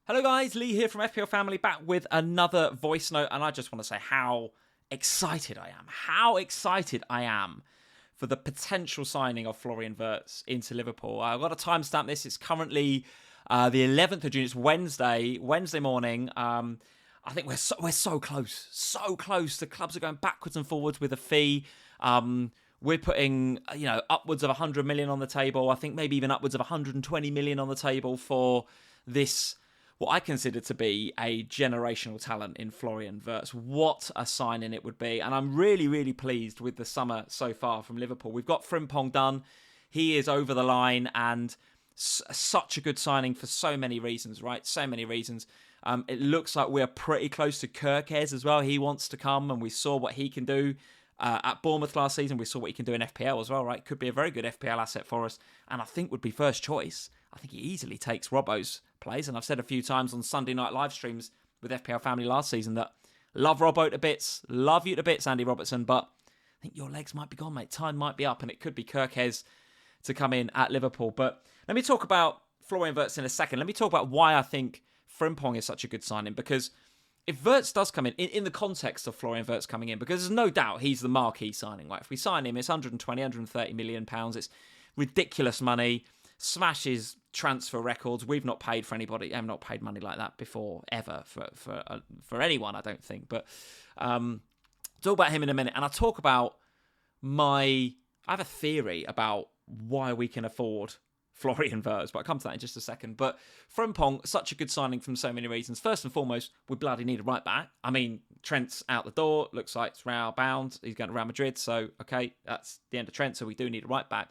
Hello guys, Lee here from FPL Family, back with another voice note, and I just want to say how excited I am for the potential signing of Florian Wirtz into Liverpool. I've got to timestamp this. It's currently the 11th of June. It's Wednesday morning. I think we're so close. The clubs are going backwards and forwards with a fee. We're putting upwards of 100 million on the table. I think maybe even upwards of 120 million on the table for this, what I consider to be a generational talent in Florian Wirtz. What a signing it would be. And I'm really, really pleased with the summer so far from Liverpool. We've got Frimpong done. He is over the line, and such a good signing for so many reasons, right? So many reasons. It looks like we're pretty close to Kirkes as well. He wants to come, and we saw what he can do at Bournemouth last season. We saw what he can do in FPL as well, right? Could be a very good FPL asset for us, and I think would be first choice. I think he easily takes Robbo's place, and I've said a few times on Sunday night live streams with FPL Family last season that love Robbo to bits, love you to bits, Andy Robertson, but I think your legs might be gone, mate. Time might be up, and it could be Kirkes to come in at Liverpool. But let me talk about Florian Wirtz in a second. Let me talk about why I think Frimpong is such a good signing, because if Wirtz does come in the context of Florian Wirtz coming in, because there's no doubt he's the marquee signing, right? If we sign him, it's 120, 130 million pounds. It's ridiculous money. Smashes transfer records. We've not paid for anybody. I've not paid money like that before, ever, for anyone, I don't think. But talk about him in a minute. And I'll talk about I have a theory about why we can afford Florian Wirtz, but I'll come to that in just a second. But Frimpong, such a good signing from so many reasons. First and foremost, we bloody need a right back. I mean, Trent's out the door. Looks like it's Real bound. He's going to Real Madrid. So, okay, that's the end of Trent. So we do need a right back.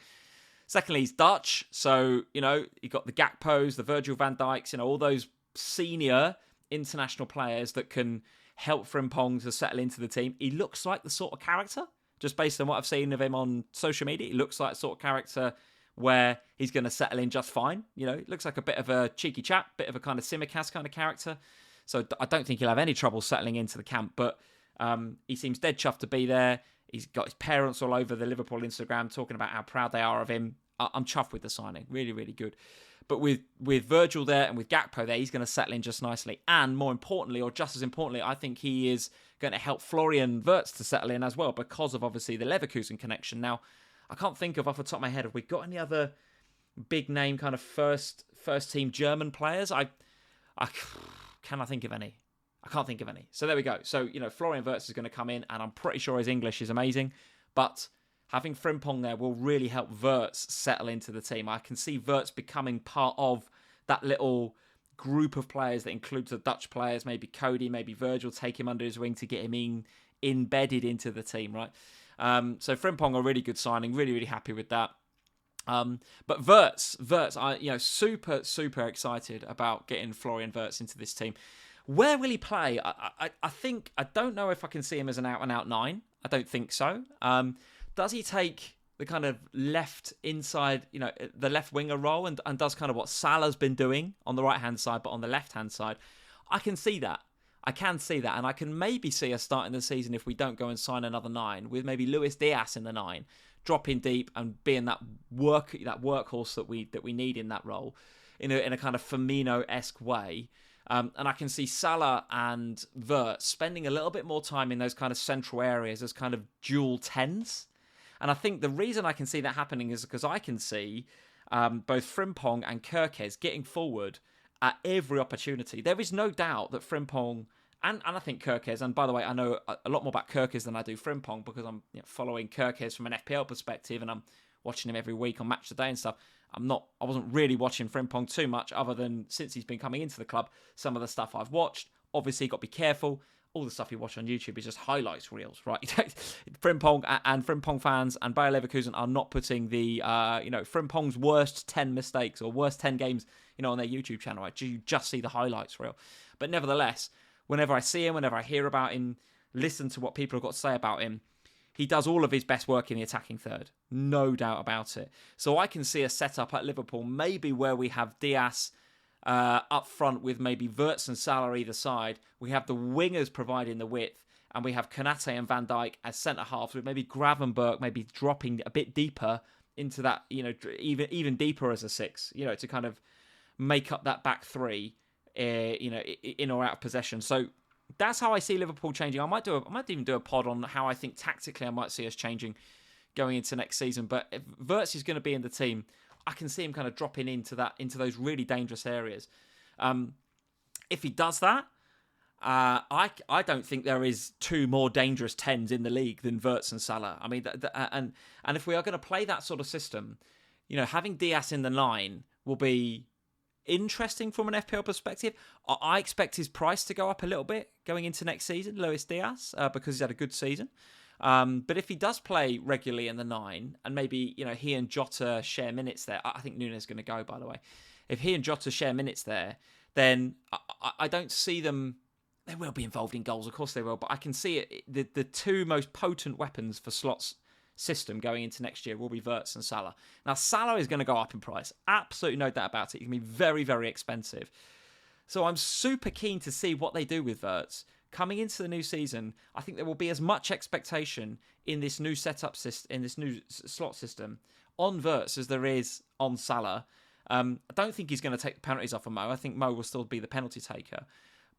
Secondly, he's Dutch. So, you've got the Gakpos, the Virgil van Dijks, all those senior international players that can help Frimpong to settle into the team. He looks like the sort of character, just based on what I've seen of him on social media, he looks like the sort of character where he's going to settle in just fine. He looks like a bit of a cheeky chap, bit of a kind of Simicast kind of character. So I don't think he'll have any trouble settling into the camp, but he seems dead chuffed to be there. He's got his parents all over the Liverpool Instagram talking about how proud they are of him. I'm chuffed with the signing. Really, really good. But with Virgil there and with Gakpo there, he's going to settle in just nicely. And more importantly, or just as importantly, I think he is going to help Florian Wirtz to settle in as well, because of obviously the Leverkusen connection. Now, I can't think of off the top of my head, have we got any other big name kind of first team German players? Can I think of any? I can't think of any. So there we go. So, Florian Wirtz is going to come in, and I'm pretty sure his English is amazing. But having Frimpong there will really help Wirtz settle into the team. I can see Wirtz becoming part of that little group of players that includes the Dutch players, maybe Cody, maybe Virgil, take him under his wing to get him embedded into the team, right? So Frimpong, a really good signing. Really, really happy with that. But Wirtz, I super, super excited about getting Florian Wirtz into this team. Where will he play? I think, I don't know if I can see him as an out-and-out 9. I don't think so. Does he take the kind of left inside, the left winger role and does kind of what Salah's been doing on the right-hand side, but on the left-hand side? I can see that. And I can maybe see us starting the season, if we don't go and sign another 9, with maybe Luis Diaz in the 9, dropping deep and being that workhorse that we need in that role, in a kind of Firmino-esque way. And I can see Salah and Wirtz spending a little bit more time in those kind of central areas as kind of dual 10s. And I think the reason I can see that happening is because I can see both Frimpong and Kirkes getting forward at every opportunity. There is no doubt that Frimpong and I think Kirkes, and by the way, I know a lot more about Kirkes than I do Frimpong, because I'm following Kirkes from an FPL perspective, and I'm watching him every week on Match Today and stuff. I wasn't really watching Frimpong too much, other than since he's been coming into the club, some of the stuff I've watched. Obviously, got to be careful. All the stuff you watch on YouTube is just highlights reels, right? Frimpong and Frimpong fans and Bayer Leverkusen are not putting the, Frimpong's worst 10 mistakes or worst 10 games, on their YouTube channel, right? You just see the highlights reel. But nevertheless, whenever I see him, whenever I hear about him, listen to what people have got to say about him, he does all of his best work in the attacking third. No doubt about it. So I can see a setup at Liverpool, maybe where we have Diaz up front with maybe Wirtz and Salah either side. We have the wingers providing the width, and we have Konate and Van Dijk as centre-halves, with maybe Gravenberch maybe dropping a bit deeper into that, even deeper as a 6, to kind of make up that back three in or out of possession. So that's how I see Liverpool changing. I might even do a pod on how I think tactically I might see us changing going into next season. But if Wirtz is going to be in the team, I can see him kind of dropping into those really dangerous areas. If he does that, I don't think there is two more dangerous 10s in the league than Wirtz and Salah. I mean, and if we are going to play that sort of system, having Diaz in the line will be interesting from an FPL perspective. I expect his price to go up a little bit going into next season, Luis Diaz, because he's had a good season. But if he does play regularly in the 9, and maybe he and Jota share minutes there, I think Nunes is going to go, by the way. If he and Jota share minutes there, then I don't see them. They will be involved in goals, of course they will, but I can see it. The two most potent weapons for Slot's system going into next year will be Wirtz and Salah. Now, Salah is going to go up in price. Absolutely no doubt about it. He can be very, very expensive. So I'm super keen to see what they do with Wirtz. Coming into the new season, I think there will be as much expectation in this new setup system, in this new slot system, on Wirtz as there is on Salah. I don't think he's going to take the penalties off of Mo. I think Mo will still be the penalty taker.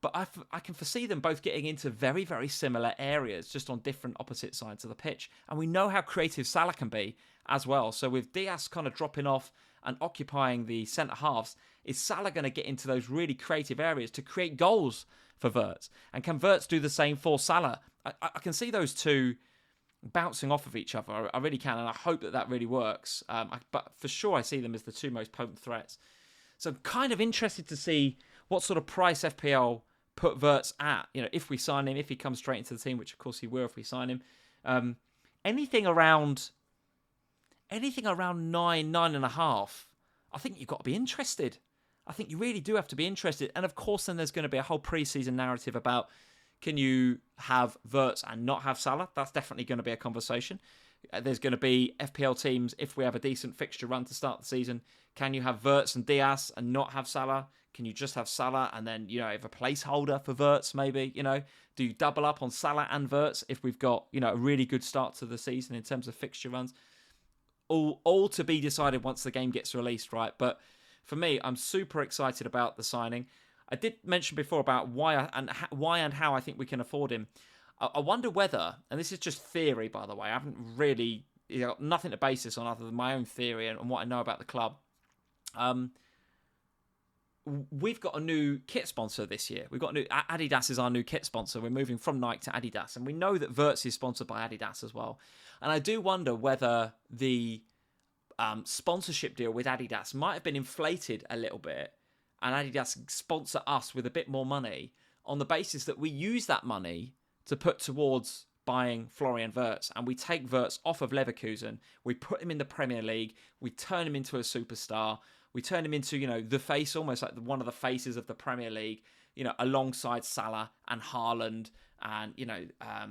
But I can foresee them both getting into very, very similar areas, just on different opposite sides of the pitch. And we know how creative Salah can be as well. So with Diaz kind of dropping off and occupying the centre halves, is Salah going to get into those really creative areas to create goals for Wirtz? And can Wirtz do the same for Salah? I can see those two bouncing off of each other. I really can, and I hope that really works. But for sure, I see them as the two most potent threats. So I'm kind of interested to see what sort of price FPL put Wirtz at, if we sign him, if he comes straight into the team, which of course he will if we sign him. Anything around 9.5, I think you've got to be interested. I think you really do have to be interested. And of course, then there's going to be a whole pre-season narrative about, can you have Wirtz and not have Salah? That's definitely going to be a conversation. There's going to be FPL teams, if we have a decent fixture run to start the season, can you have Wirtz and Diaz and not have Salah? Can you just have Salah and then, have a placeholder for Wirtz maybe? Do you double up on Salah and Wirtz if we've got, a really good start to the season in terms of fixture runs? All to be decided once the game gets released, right? But for me, I'm super excited about the signing. I did mention before about why and how I think we can afford him. I wonder whether, and this is just theory, by the way, I haven't really, nothing to base this on other than my own theory and what I know about the club. We've got a new kit sponsor this year. We've got Adidas is our new kit sponsor. We're moving from Nike to Adidas, and we know that Wirtz is sponsored by Adidas as well. And I do wonder whether the sponsorship deal with Adidas might have been inflated a little bit, and Adidas sponsor us with a bit more money on the basis that we use that money to put towards buying Florian Wirtz, and we take Wirtz off of Leverkusen, we put him in the Premier League, we turn him into a superstar, we turn him into, the face, almost like one of the faces of the Premier League, alongside Salah and Haaland and,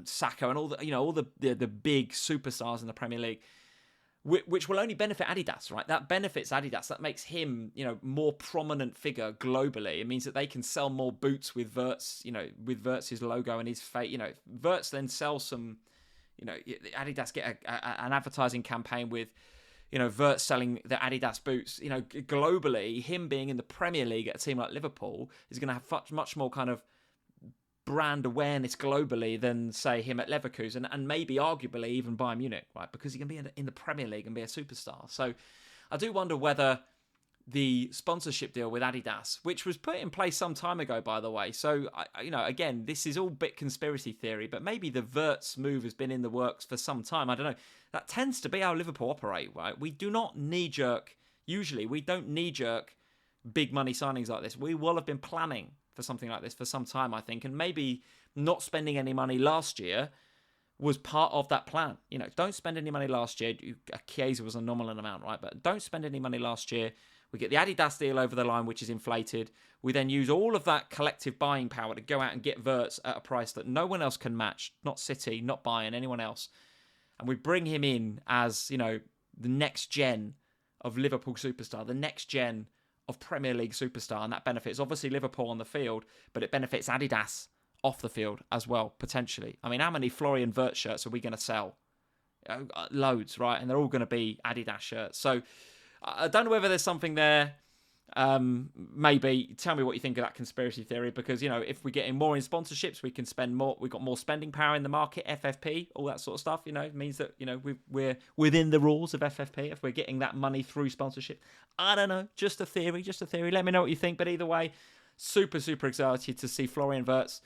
Saka and all the big superstars in the Premier League, which will only benefit Adidas, right? That benefits Adidas. That makes him, more prominent figure globally. It means that they can sell more boots with Wirtz, with Wirtz's logo and his face. Wirtz then sells some, Adidas get an advertising campaign with, Wirtz selling the Adidas boots. Globally, him being in the Premier League at a team like Liverpool is going to have much more kind of brand awareness globally than, say, him at Leverkusen, and maybe arguably even Bayern Munich, right? Because he can be in the Premier League and be a superstar. So I do wonder whether the sponsorship deal with Adidas, which was put in place some time ago, by the way. So, again, this is all bit conspiracy theory, but maybe the Wirtz move has been in the works for some time. I don't know. That tends to be how Liverpool operate, right? We do not usually we don't knee-jerk big money signings like this. We will have been planning for something like this for some time, I think, and maybe not spending any money last year was part of that plan. Don't spend any money last year. Chiesa was a nominal amount, right? But don't spend any money last year. We get the Adidas deal over the line, which is inflated. We then use all of that collective buying power to go out and get Wirtz at a price that no one else can match, not City, not Bayern, anyone else. And we bring him in as, the next gen of Liverpool superstar, the next gen of Premier League superstar, and that benefits obviously Liverpool on the field, but it benefits Adidas off the field as well, potentially. I mean, how many Florian Wirtz shirts are we going to sell? Loads, right? And they're all going to be Adidas shirts. So I don't know whether there's something there. maybe tell me what you think of that conspiracy theory, because, you know, if we're getting more in sponsorships, we can spend more. We've got more spending power in the market, FFP, all that sort of stuff. You know, it means that, you know, we're within the rules of FFP if we're getting that money through sponsorship. I don't know, just a theory, Let me know what you think. But either way, super excited to see Florian Wirtz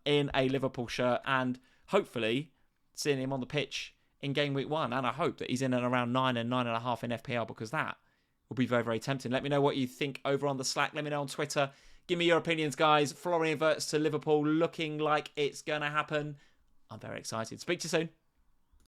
in a Liverpool shirt, and hopefully seeing him on the pitch in game week 1. And I hope that he's in and around 9 and 9.5 in FPL, because that will be very tempting. Let me know what you think over on the Slack. Let me know on Twitter. Give me your opinions, guys. Florian Wirtz to Liverpool, looking like it's going to happen. I'm very excited. Speak to you soon.